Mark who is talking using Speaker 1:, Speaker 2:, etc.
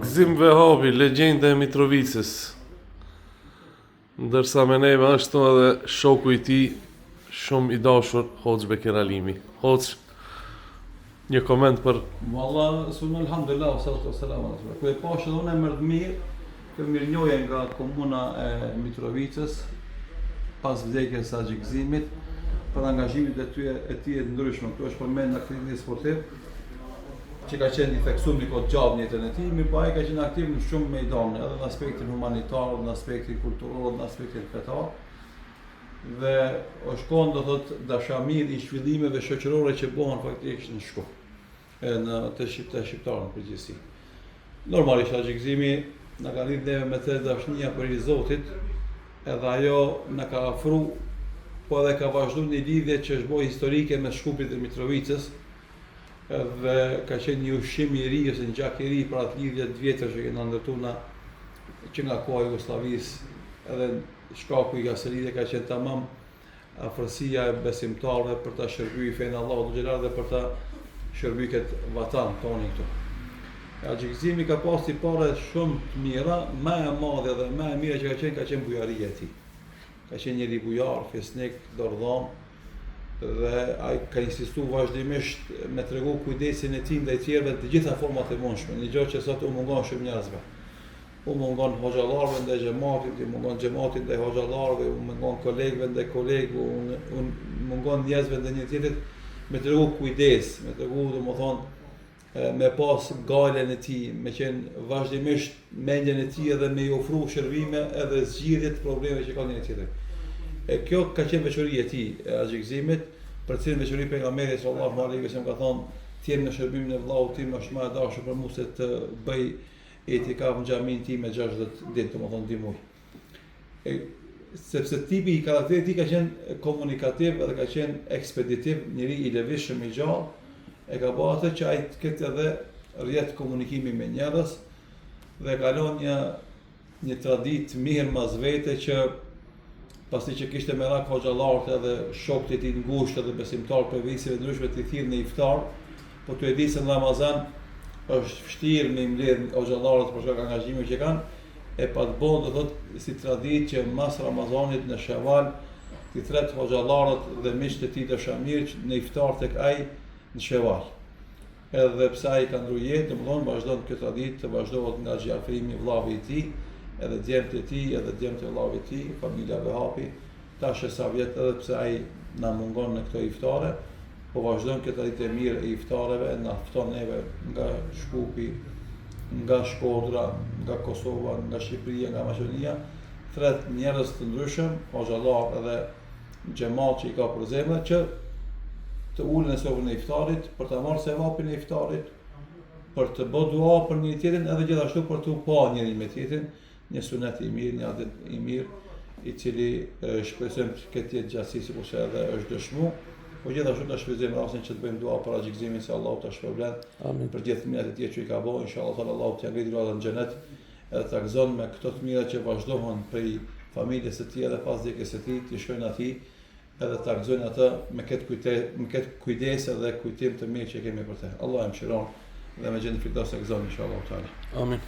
Speaker 1: Gzim Vehapi, legjenda e Mitrovicës. Ndërsa me neve ashtu edhe shoku i tij shumë i dashur, Hoxh Bekir Alimi. Hoxh, një koment për...
Speaker 2: Wallah, alhamdulillah, salatu wassalamu ala rasulillah. Ku e pash edhe unë më të mirë, të mirënjohje nga komuna e Mitrovicës, pas vdekjes së Haxhi Gzimit, për angazhimin e tij të ndryshëm. Kjo është përmend në aktivitet sportiv, që ka qenë i theksuar në kohë gjatë në jetën e tij, mirë po ai ka qenë aktiv në shumë mejdane, edhe në aspektin humanitar, në aspektin kulturor, në aspektin fetar. Dhe është konë do thotë dashamir i zhvillimeve shoqërore që bëhen faktikisht në Shkup, të shqiptarë në përgjithësi. Normalisht Haxhi Gzimi na ka lidhur neve me të dashnia për i Zotit, edhe ajo na ka afru, po edhe ka vazhduar një lidhje që është bërë historike me Shkupit dhe Mitrovicës, dhe ka qenë një ushqim i ri ose një gjak i ri për atë lidhje të vjetër që kena ndërtuar që nga koha e Jugosllavisë, edhe shkaku i asaj lidhje ka qenë tamam afërsia e besimtarëve për ta shërbyer fenë Allahut xhelal dhe për ta shërbyer këtë vatan tonë këtu. Haxhi Gzimi ka pasur parë shumë të mira, më e madhe dhe më e mira që ka qenë bujaria e tij. Ka qenë njëri bujar, fesnik, dordhon, dhe ai ka insistuar vazhdimisht me tregu kujdesin e tij ndaj tjerëve të gjitha format e mundshme, një gjë që sot u mungon shumë njerëzve. U mungon hoxhallarëve ndaj xhamatit, u mungon xhamatit ndaj hoxhallarëve, u mungon kolegëve ndaj kolegëve, u mungon njerëzve ndaj një tjetrit me tregu kujdes, me tregu domethënë me pas galen e tij, me qenë vazhdimisht mendjen e tij edhe me i ofru shërbime edhe zgjidhje të problemeve që ka një tjetër. E kjo ka qenë veçoria e tij, e Haxhi Gzimit, për cilën veçori pejgamberi sallallahu alaihi wasallam ka thonë, "Ti në shërbimin e vllaut tim është më e dashur për mua se të bëj etikaf në xhamin tim me 60 ditë, domethënë dy muaj." Sepse tipi i karakterit i tij ka qenë komunikativ edhe ka qenë ekspeditiv, njëri i lëvizshëm i gjallë, e ka bërë atë që ai të ketë edhe rrjet komunikimi me njerëz dhe ka lënë një traditë mirë mas vete që pasi që kishte merak hoxhallarët edhe shokët e tij të ngushtë edhe besimtarë për viseve ndryshme të thirrë në iftar, po tu e di se në Ramazan është vështirë me mbledh hoxhallarët për shkak të angazhimit që kanë, e pa të bënë do thotë si traditë që mas Ramazanit në Shawal të thret hoxhallarët dhe miqtë e tij dashamirë në iftar tek ai në Shawal. Edhe pse ai ka ndruar jetë, domthonë vazhdon këtë traditë të vazhdohet nga Haxhi Afrimi, vllavi i tij, edhe djemët e tij, edhe djemët e vllavit të tij, familja Vehapi, tash e sa vjet edhe pse ai na mungon në këto iftare, po vazhdon këtë traditë e mirë e iftareve, na fton neve nga Shkupi, nga Shkodra, nga Kosova, nga Shqipëria, nga Maqedonia, thret njerëz të ndryshëm, hoxhallar edhe xhamat që i ka për zemër që të ulen në sofrën e iftarit, për ta marrë sevapin e iftarit, për të bërë dua për një tjetrin edhe gjithashtu për të u pa njëri me tjetrin, një sunet i mirë, një adet i mirë, i cili shpresojmë të ketë jetë gjatësi sikurse edhe është dëshmuar, po gjithashtu ta shfrytëzojmë rastin që të bëjmë dua për Haxhi Gzimin se Allahu ta shpërblet për gjithë mirat e tij që i ka bërë, inshallah Allahu t'ia ngritë gradën në xhenet, edhe ta gëzon me këto të mira që vazhdohen prej familjes së tij edhe pas vdekjes së tij, të shkojnë atij edhe ta gëzojnë atë me këtë kujdes edhe kujtim të mirë që kemi për të. Allah e mëshiron dhe me gjendje fitose gëzon inshallah taala.
Speaker 1: Amin.